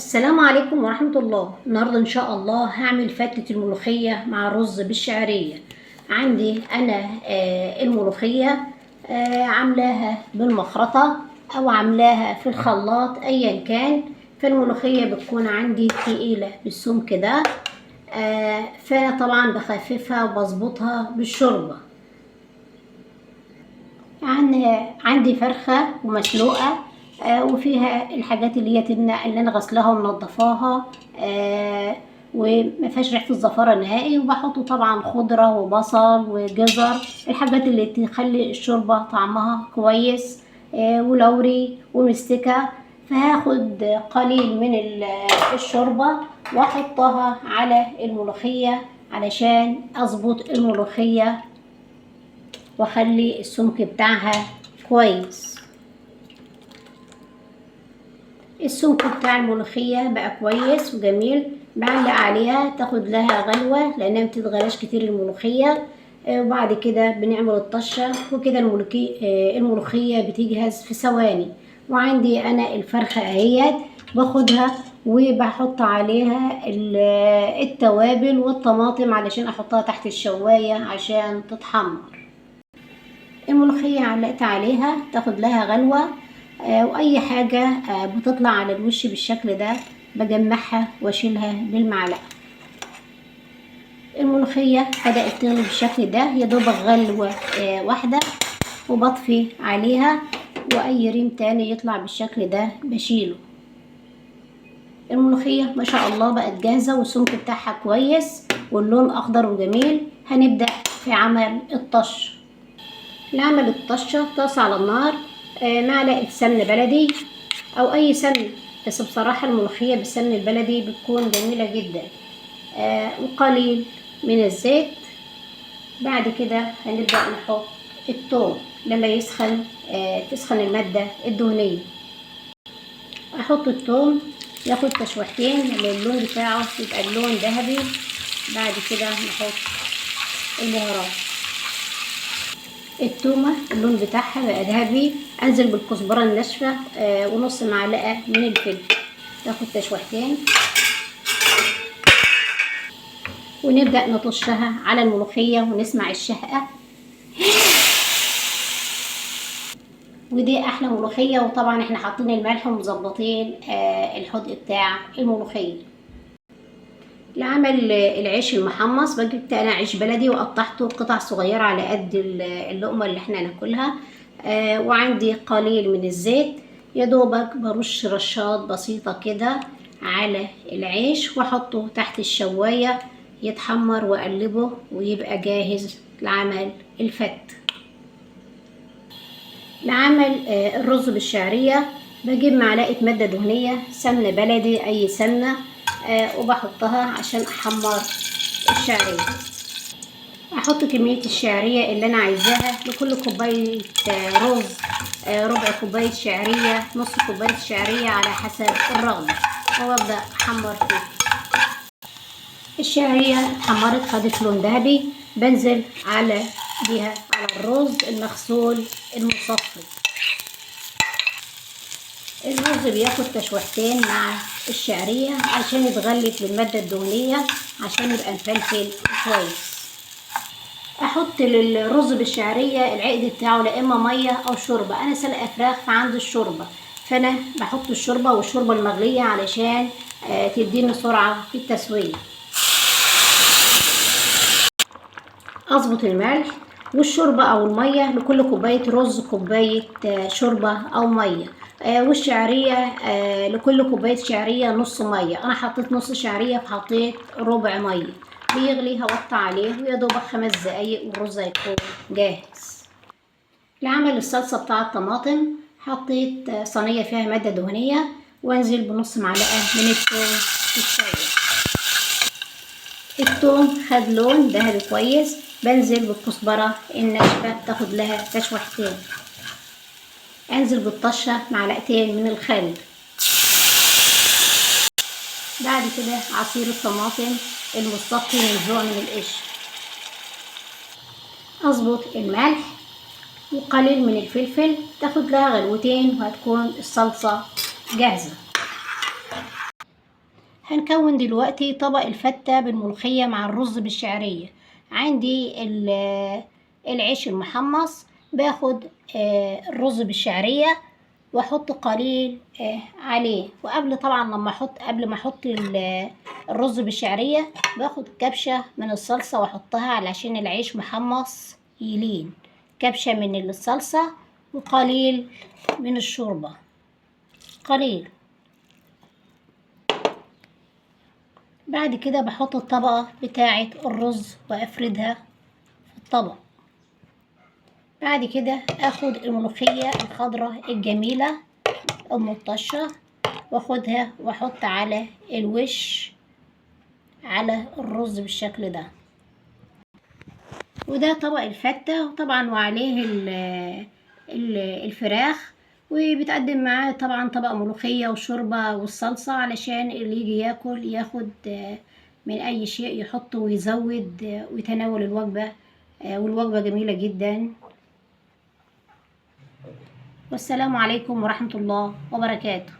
السلام عليكم ورحمة الله. النهاردة إن شاء الله هعمل فتة الملوخية مع رز بالشعرية. عندي أنا الملوخية عاملاها بالمخرطة أو عاملاها في الخلاط أيا كان. فالملوخية بتكون عندي تقيلة بالسمك ده، فأنا طبعا بخففها وبظبطها بالشوربة. عندي فرخة ومسلوقة، وفيها الحاجات اللي هي اللي انا غسلها ومنضفاها، وما فيهاش ريحه الزفاره نهائي. وبحط طبعا خضره وبصل وجزر، الحاجات اللي تخلي الشوربه طعمها كويس، ولوري ومستكه. فهاخد قليل من الشوربه واحطها على الملوخيه علشان اظبط الملوخيه واخلي السمك بتاعها كويس. السمك بتاع الملوخية بقى كويس وجميل، بعلق عليها تاخد لها غلوة لانها متتغلاش كتير الملوخية. وبعد كده بنعمل الطشة وكده الملوخية بتجهز في ثواني. وعندي انا الفرخة اهيت باخدها وبحط عليها التوابل والطماطم علشان احطها تحت الشواية عشان تتحمر. الملوخية علقت عليها تاخد لها غلوة، واي حاجة بتطلع على الوش بالشكل ده بجمعها واشيلها بالمعلقة. الملوخية بدأت تغلي بالشكل ده، يا دوبك غلوة واحدة وبطفي عليها، واي ريم تاني يطلع بالشكل ده بشيله. الملوخية ما شاء الله بقت جاهزة والسمك بتاعها كويس واللون اخضر وجميل. هنبدأ في عمل الطش. لعمل الطشة طاسة على النار، معلقة سمن بلدي او اي سمن، بس بصراحة الملوخية بالسمن البلدي بتكون جميلة جدا، وقليل من الزيت. بعد كده هنبدأ نحط الثوم لما يسخن، تسخن المادة الدهنية. احط الثوم ياخد تشويحتين لما اللون بتاعه يبقى اللون ذهبي. بعد كده نحط البهارات. التومة اللون بتاعها بقى ذهبي، انزل بالكزبرة الناشفة ونص معلقة من الفلفل، تاخد تشويحتين ونبدأ نطشها على الملوخية ونسمع الشهقة. ودي احلى ملوخية. وطبعا احنا حاطين الملح ومظبطين الحدق بتاع الملوخية. لعمل العيش المحمص جبت انا عيش بلدي وقطعته قطع صغيرة على قد اللقمة اللي احنا ناكلها، وعندي قليل من الزيت، يا دوبك برش رشات بسيطة كده على العيش واحطه تحت الشواية يتحمر واقلبه ويبقى جاهز لعمل الفت. لعمل الرز بالشعرية بجيب معلقة مادة دهنية سمنة بلدي اي سمنة، وبحطها عشان احمر الشعرية. احط كمية الشعرية اللي انا عايزاها. لكل كوباية رز ربع كوباية شعرية، نص كوباية شعرية على حسب الرغبة، وابدأ احمر فيه. الشعرية اتحمرت خدت لون ذهبي، بنزل بيها على الرز المغسول المصفي. الرز بياخد تشويحتين مع الشعرية عشان يتغلف بالمادة الدهنية عشان يبقى مفلفل كويس. احط للرز بالشعرية العقد بتاعه لا اما مية او شوربة. انا سلقة فراخ فعندي الشوربة، فانا بحط الشوربة والشوربة المغلية علشان تديني سرعة في التسوية. اظبط الملح والشوربة او المية. لكل كوباية رز كوباية شوربة او مية، والشعرية لكل كوباية شعرية نص مية. انا حطيت نص شعرية فحطيت ربع مية. بيغلي هوطي عليه ويا دوبك 5 دقايق والرز هيكون جاهز. لعمل الصلصة بتاع الطماطم حطيت صينية فيها مادة دهنية وانزل بنص معلقة من الثوم في الشوربة. الثوم خد لون ذهبي كويس، بنزل بالكزبرة الناشفة تاخد لها تشويحتين. انزل بالطشة معلقتين من الخل. بعد كده عصير الطماطم المصفي منزوع من القشر. اظبط الملح وقليل من الفلفل، تاخد لها غلوتين وهتكون الصلصة جاهزة. هنكون دلوقتي طبق الفتة بالملوخية مع الرز بالشعرية. عندي العيش المحمص، باخد الرز بالشعرية واحط قليل عليه. وقبل طبعا قبل ما احط الرز بالشعرية، باخد كبشة من الصلصة واحطها علشان العيش محمص يلين. كبشة من الصلصة وقليل من الشوربة، قليل. بعد كده بحط الطبقة بتاعة الرز وافردها في الطبق. بعد كده اخد الملوخية الخضراء الجميلة ام الطشة واخدها واحط على الوش على الرز بالشكل ده. وده طبق الفتة طبعا، وعليه الفراخ، وبتقدم معاه طبعا طبق ملوخية وشوربة والصلصة علشان اللي يجي ياكل ياخد من اي شيء يحطه ويزود ويتناول الوجبة. والوجبة جميلة جدا. والسلام عليكم ورحمة الله وبركاته.